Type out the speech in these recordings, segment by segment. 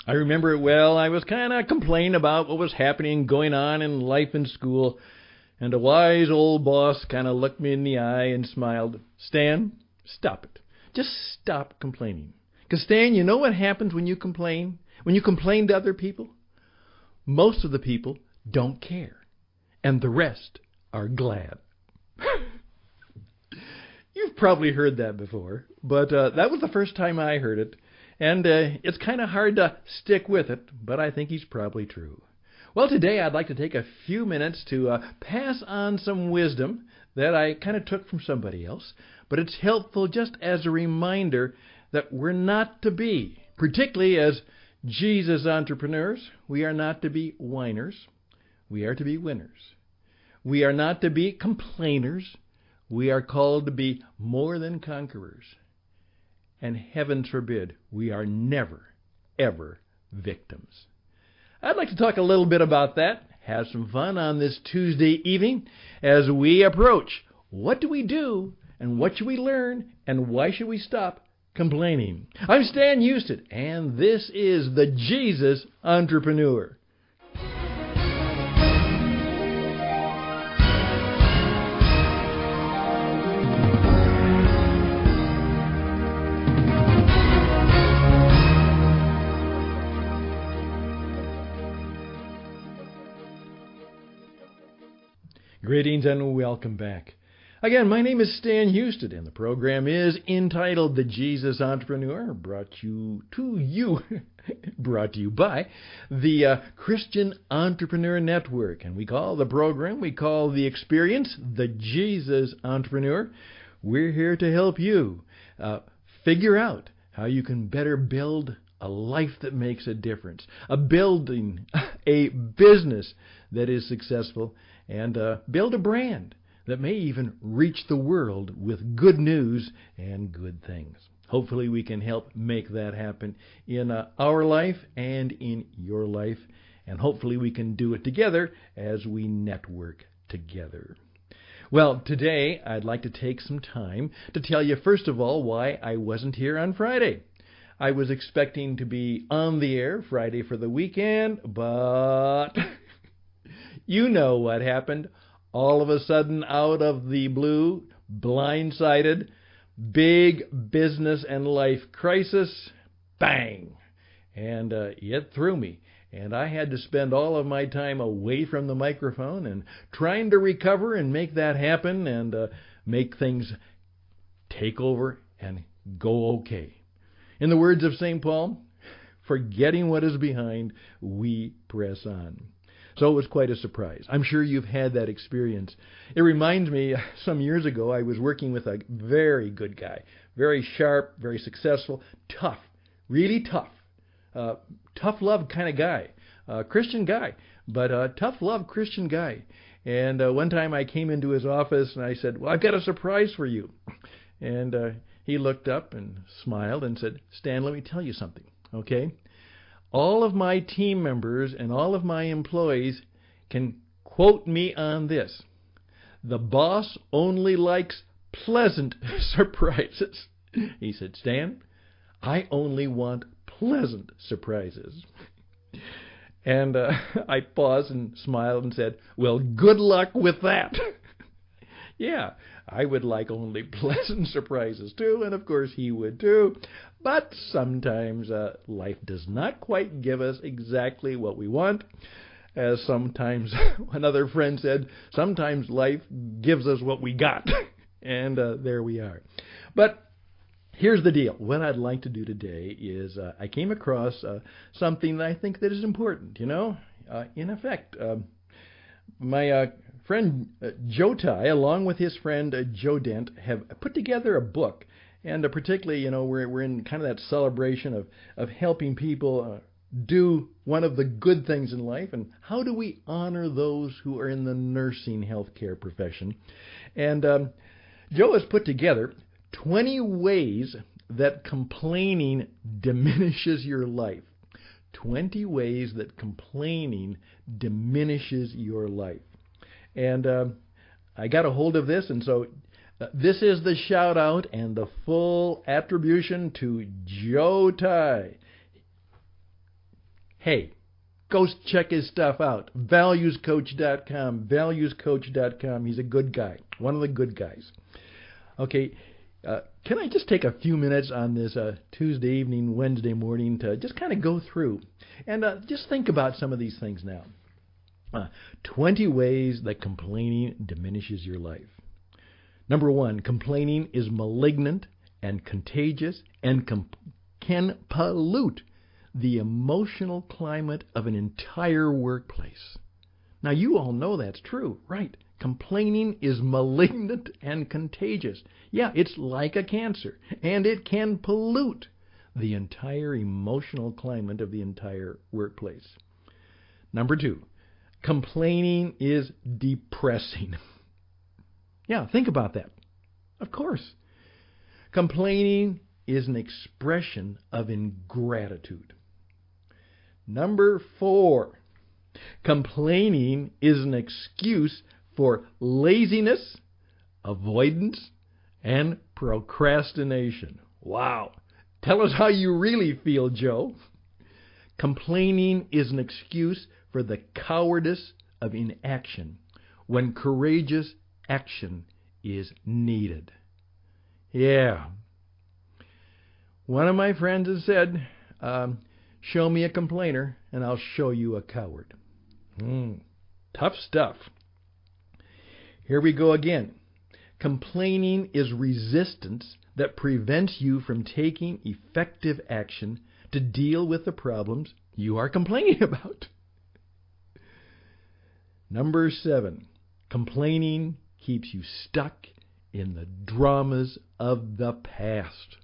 I remember it well. I was kind of complaining about what was happening, going on in life and school, and a wise old boss kind of looked me in the eye and smiled. Stan, stop it. Just stop complaining. Because, Stan, you know what happens when you complain? When you complain to other people? Most of the people don't care, and the rest are glad. You've probably heard that before, but that was the first time I heard it. And it's kind of hard to stick with it, but I think he's probably true. Well, today I'd like to take a few minutes to pass on some wisdom that I kind of took from somebody else, but it's helpful just as a reminder that we're not to be, particularly as Jesus entrepreneurs, we are not to be whiners. We are to be winners. We are not to be complainers. We are called to be more than conquerors. And heavens forbid, we are never, ever victims. I'd like to talk a little bit about that, have some fun on this Tuesday evening as we approach what do we do and what should we learn and why should we stop complaining. I'm Stan Hustad, and this is the Jesus Entrepreneur. Greetings and welcome back. Again, my name is Stan Hustad, and the program is entitled The Jesus Entrepreneur, brought to you by the Christian Entrepreneur Network. And we call the experience, The Jesus Entrepreneur. We're here to help you figure out how you can better build a life that makes a difference, building a business that is successful, and build a brand that may even reach the world with good news and good things. Hopefully we can help make that happen in our life and in your life, and hopefully we can do it together as we network together. Well, today I'd like to take some time to tell you, first of all, why I wasn't here on Friday. I was expecting to be on the air Friday for the weekend, but you know what happened. All of a sudden, out of the blue, blindsided, big business and life crisis, bang! And it threw me. And I had to spend all of my time away from the microphone and trying to recover and make that happen and make things take over and go okay. In the words of St. Paul, forgetting what is behind, we press on. So it was quite a surprise. I'm sure you've had that experience. It reminds me, some years ago, I was working with a very good guy, very sharp, very successful, tough, really tough, tough love kind of guy, Christian guy, but tough love Christian guy. And one time I came into his office and I said, well, I've got a surprise for you. And he looked up and smiled and said, Stan, let me tell you something, okay? All of my team members and all of my employees can quote me on this. The boss only likes pleasant surprises. He said, Stan, I only want pleasant surprises. And I paused and smiled and said, well, good luck with that. Yeah, I would like only pleasant surprises too, and of course he would too. But sometimes life does not quite give us exactly what we want. As sometimes another friend said, sometimes life gives us what we got. And there we are. But here's the deal. What I'd like to do today is I came across something that I think that is important. In effect, my friend Joe Ty, along with his friend Joe Dent, have put together a book. And particularly, we're in kind of that celebration of helping people do one of the good things in life. And how do we honor those who are in the nursing healthcare profession? And Joe has put together 20 ways that complaining diminishes your life. 20 ways that complaining diminishes your life. And I got a hold of this, and so this is the shout out and the full attribution to Joe Ty. hey, go check his stuff out. Valuescoach.com. Valuescoach.com. He's a good guy. One of the good guys. Okay, can I just take a few minutes on this Tuesday evening, Wednesday morning to just kind of go through and just think about some of these things now. 20 ways that complaining diminishes your life. Number 1, complaining is malignant and contagious and can pollute the emotional climate of an entire workplace. Now, you all know that's true, right? Complaining is malignant and contagious. Yeah, it's like a cancer, and it can pollute the entire emotional climate of the entire workplace. Number 2, complaining is depressing. Yeah, think about that. Of course. Complaining is an expression of ingratitude. Number 4, complaining is an excuse for laziness, avoidance, and procrastination. Wow. Tell us how you really feel, Joe. Complaining is an excuse for the cowardice of inaction when courageous action is needed. Yeah. One of my friends has said, show me a complainer and I'll show you a coward. Tough stuff. Here we go again. Complaining is resistance that prevents you from taking effective action to deal with the problems you are complaining about. Number 7, complaining keeps you stuck in the dramas of the past.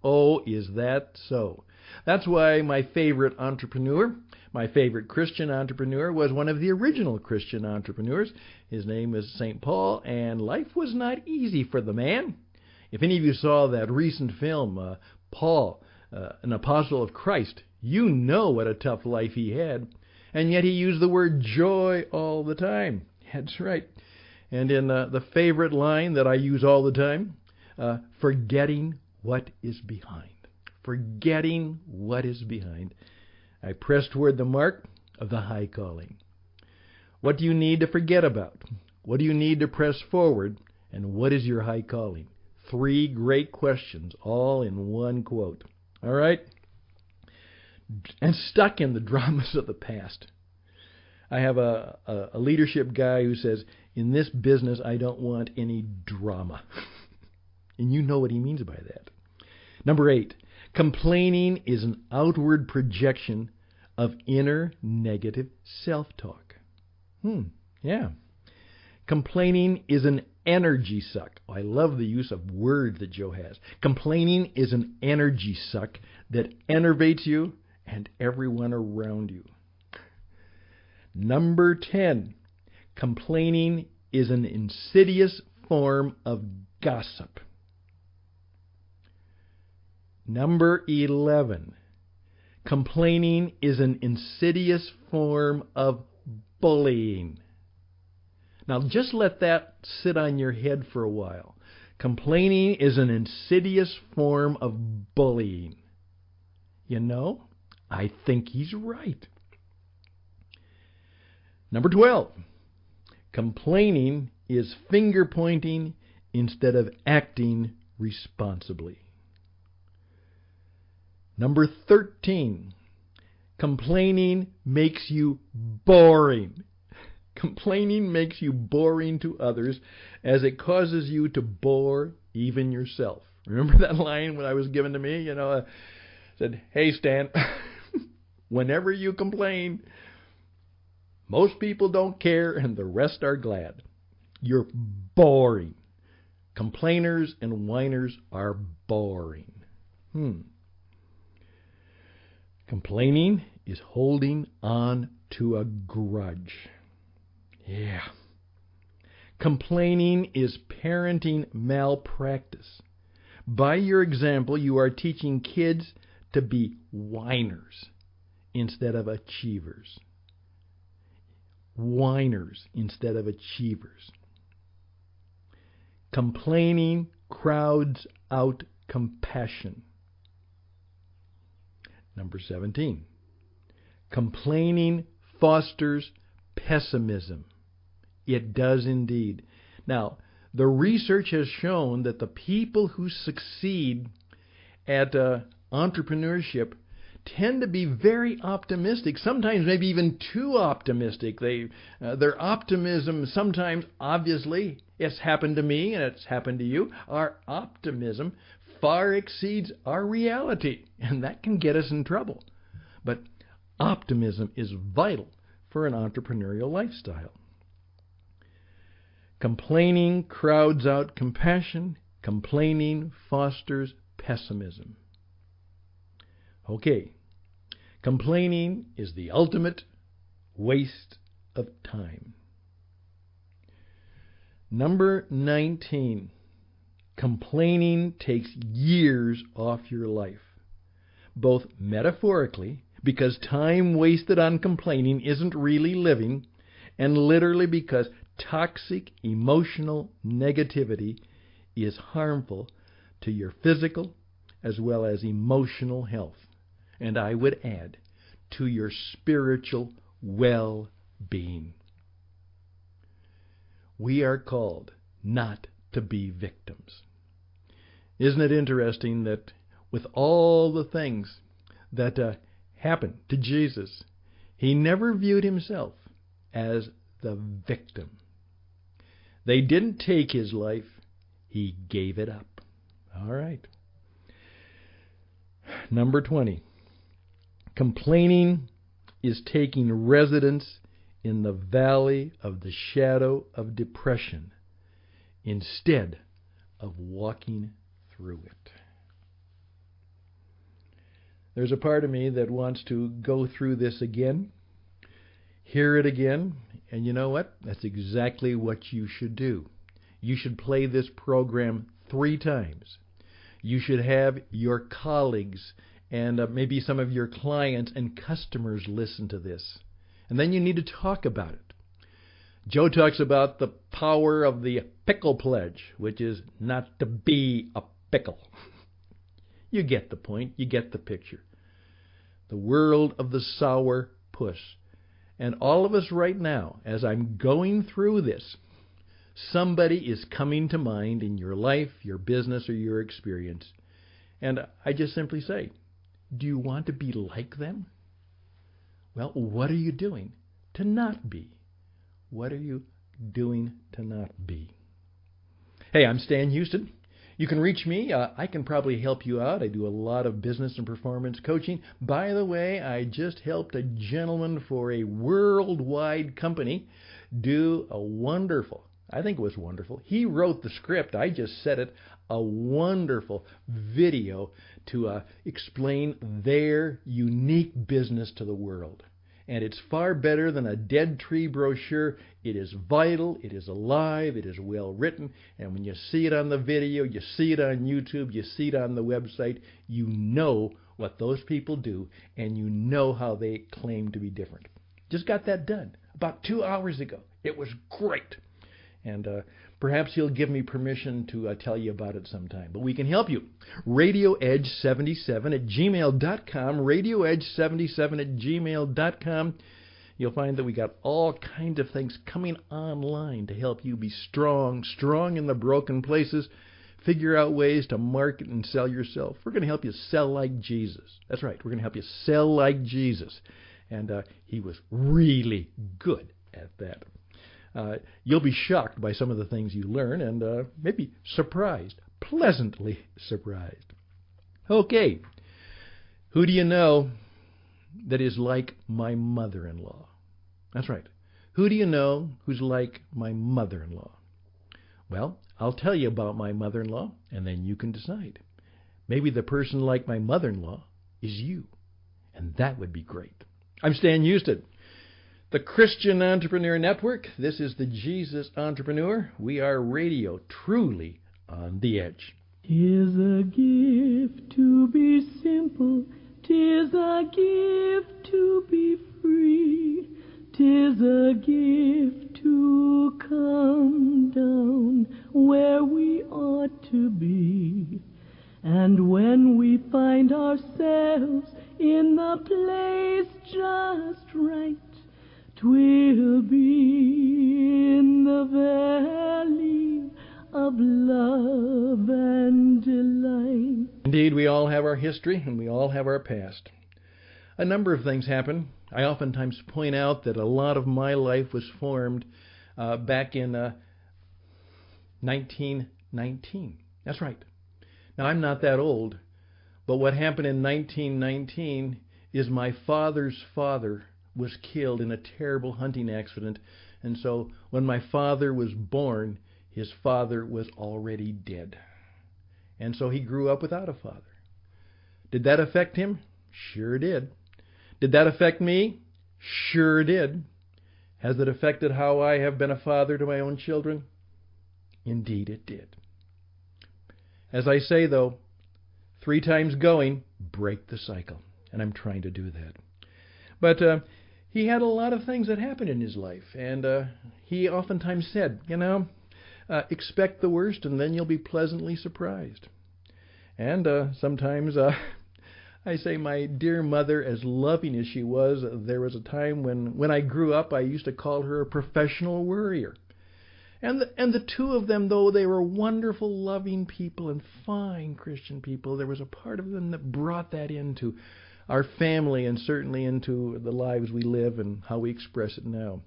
Oh, is that so? That's why my favorite entrepreneur, my favorite Christian entrepreneur, was one of the original Christian entrepreneurs. His name is St. Paul, and life was not easy for the man. If any of you saw that recent film, Paul, an apostle of Christ, you know what a tough life he had. And yet he used the word joy all the time. That's right. And in the favorite line that I use all the time, forgetting what is behind. Forgetting what is behind. I press toward the mark of the high calling. What do you need to forget about? What do you need to press forward? And what is your high calling? 3 great questions, all in one quote. All right? And stuck in the dramas of the past. I have a leadership guy who says, in this business, I don't want any drama. And you know what he means by that. Number 8, complaining is an outward projection of inner negative self-talk. Yeah. Complaining is an energy suck. Oh, I love the use of words that Joe has. Complaining is an energy suck that enervates you and everyone around you. Number 10, complaining is an insidious form of gossip. Number 11, complaining is an insidious form of bullying. Now, just let that sit on your head for a while. Complaining is an insidious form of bullying. You know, I think he's right. Number 12, complaining is finger-pointing instead of acting responsibly. Number 13, complaining makes you boring. Complaining makes you boring to others as it causes you to bore even yourself. Remember that line when I was given to me? I said, hey, Stan, whenever you complain, most people don't care and the rest are glad. You're boring. Complainers and whiners are boring. Complaining is holding on to a grudge. Yeah. Complaining is parenting malpractice. By your example, you are teaching kids to be whiners instead of achievers. Whiners instead of achievers. Complaining crowds out compassion. Number 17. Complaining fosters pessimism. It does indeed. Now, the research has shown that the people who succeed at entrepreneurship tend to be very optimistic, sometimes maybe even too optimistic. Their optimism sometimes, obviously, it's happened to me and it's happened to you, our optimism far exceeds our reality, and that can get us in trouble. But optimism is vital for an entrepreneurial lifestyle. Complaining crowds out compassion. Complaining fosters pessimism. Okay, complaining is the ultimate waste of time. Number 19, complaining takes years off your life, both metaphorically, because time wasted on complaining isn't really living, and literally because toxic emotional negativity is harmful to your physical as well as emotional health. And I would add, to your spiritual well-being. We are called not to be victims. Isn't it interesting that with all the things that happened to Jesus, he never viewed himself as the victim. They didn't take his life, he gave it up. All right. Number 20. Complaining is taking residence in the valley of the shadow of depression instead of walking through it. There's a part of me that wants to go through this again, hear it again, and you know what? That's exactly what you should do. You should play this program 3 times. You should have your colleagues and maybe some of your clients and customers listen to this. And then you need to talk about it. Joe talks about the power of the pickle pledge, which is not to be a pickle. You get the point. You get the picture. The world of the sour puss. And all of us right now, as I'm going through this, somebody is coming to mind in your life, your business, or your experience. And I just simply say, do you want to be like them? Well, what are you doing to not be? What are you doing to not be? Hey, I'm Stan Houston. You can reach me. I can probably help you out. I do a lot of business and performance coaching. By the way, I just helped a gentleman for a worldwide company do a wonderful, I think it was wonderful. He wrote the script. I just said it. A wonderful video to explain their unique business to the world. And it's far better than a dead tree brochure. It is vital, it is alive, it is well written, and when you see it on the video, you see it on YouTube, you see it on the website, you know what those people do, and you know how they claim to be different. Just got that done about 2 hours ago. It was great. And perhaps he'll give me permission to tell you about it sometime. But we can help you. RadioEdge77@gmail.com. RadioEdge77@gmail.com. You'll find that we got all kinds of things coming online to help you be strong in the broken places. Figure out ways to market and sell yourself. We're going to help you sell like Jesus. That's right. We're going to help you sell like Jesus. And he was really good at that. You'll be shocked by some of the things you learn and maybe surprised, pleasantly surprised. Okay, who do you know that is like my mother-in-law? That's right. Who do you know who's like my mother-in-law? Well, I'll tell you about my mother-in-law, and then you can decide. Maybe the person like my mother-in-law is you, and that would be great. I'm Stan Houston. The Christian Entrepreneur Network. This is the Jesus Entrepreneur. We are radio truly on the edge. 'Tis a gift to be simple. 'Tis a gift to be free. 'Tis a gift to come down where we ought to be. And when we find ourselves in the place just right. 'Twill be in the valley of love and delight. Indeed, we all have our history and we all have our past. A number of things happen. I oftentimes point out that a lot of my life was formed back in 1919. That's right. Now, I'm not that old, but what happened in 1919 is my father's father was killed in a terrible hunting accident. And so when my father was born, his father was already dead. And so he grew up without a father. Did that affect him? Sure did. Did that affect me? Sure did. Has it affected how I have been a father to my own children? Indeed it did. As I say, though, 3 times going, break the cycle. And I'm trying to do that. But he had a lot of things that happened in his life. And he oftentimes said, expect the worst and then you'll be pleasantly surprised. And sometimes I say my dear mother, as loving as she was, there was a time when I grew up, I used to call her a professional worrier. And the two of them, though they were wonderful, loving people and fine Christian people, there was a part of them that brought that into our family and certainly into the lives we live and how we express it now.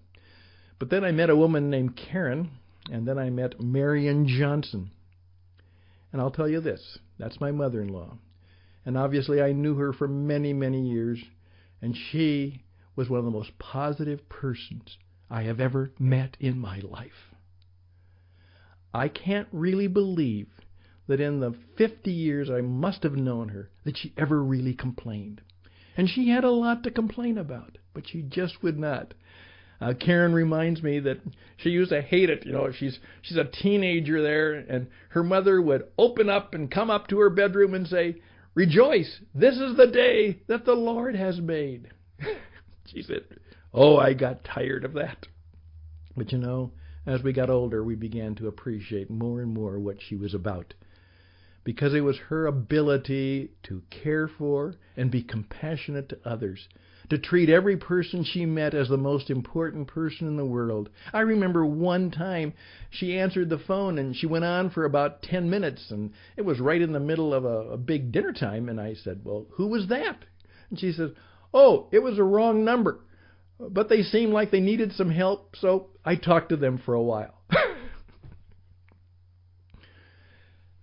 But then I met a woman named Karen, and then I met Marion Johnson. And I'll tell you this, that's my mother-in-law. And obviously I knew her for many, many years, and she was one of the most positive persons I have ever met in my life. I can't really believe that in the 50 years I must have known her that she ever really complained. And she had a lot to complain about, but she just would not. Karen reminds me that she used to hate it. She's a teenager there, and her mother would open up and come up to her bedroom and say, "Rejoice, this is the day that the Lord has made." She said, "Oh, I got tired of that." But as we got older, we began to appreciate more and more what she was about, because it was her ability to care for and be compassionate to others, to treat every person she met as the most important person in the world. I remember one time she answered the phone and she went on for about 10 minutes, and it was right in the middle of a big dinner time, and I said, "Well, who was that?" And she said, "Oh, it was a wrong number, but they seemed like they needed some help, so I talked to them for a while."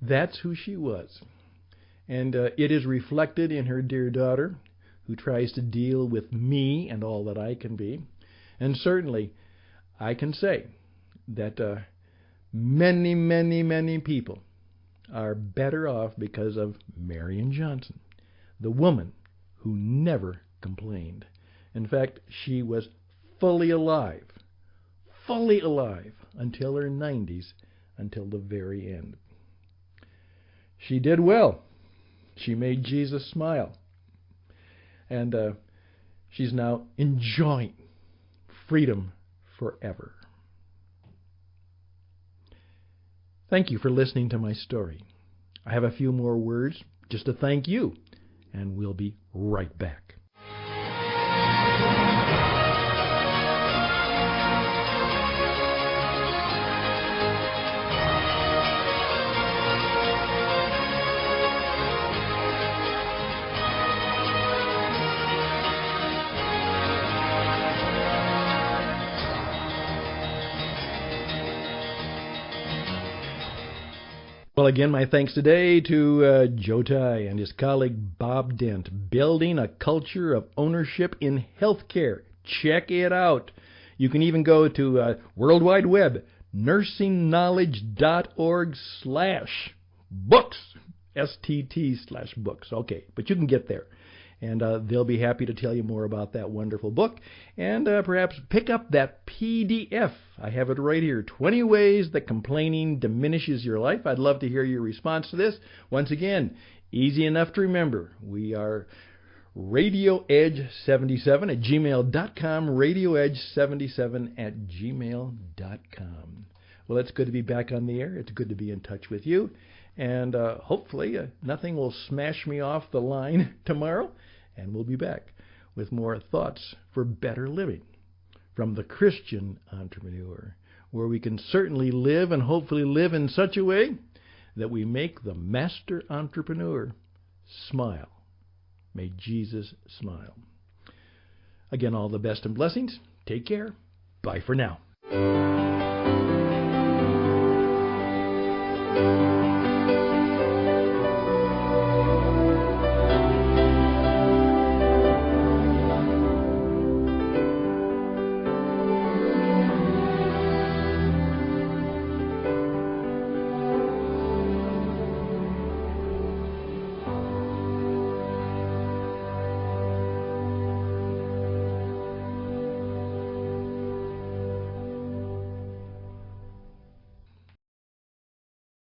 That's who she was. And it is reflected in her dear daughter, who tries to deal with me and all that I can be. And certainly, I can say that many, many, many people are better off because of Marion Johnson, the woman who never complained. In fact, she was fully alive until her 90s, until the very end. She did well. She made Jesus smile. And she's now enjoying freedom forever. Thank you for listening to my story. I have a few more words just to thank you, and we'll be right back. Well, again, my thanks today to Joe Ty and his colleague Bob Dent, building a culture of ownership in healthcare. Check it out. You can even go to World Wide Web, nursingknowledge.org/books, STT/books. Okay, but you can get there. And they'll be happy to tell you more about that wonderful book. And perhaps pick up that PDF. I have it right here. 20 Ways That Complaining Diminishes Your Life. I'd love to hear your response to this. Once again, easy enough to remember. We are radioedge77@gmail.com, radioedge77@gmail.com. Well, it's good to be back on the air. It's good to be in touch with you. And hopefully nothing will smash me off the line tomorrow, and we'll be back. with more thoughts for better living from the Christian entrepreneur, where we can certainly live and hopefully live in such a way that we make the master entrepreneur smile. May Jesus smile. Again, all the best and blessings. Take care. Bye for now.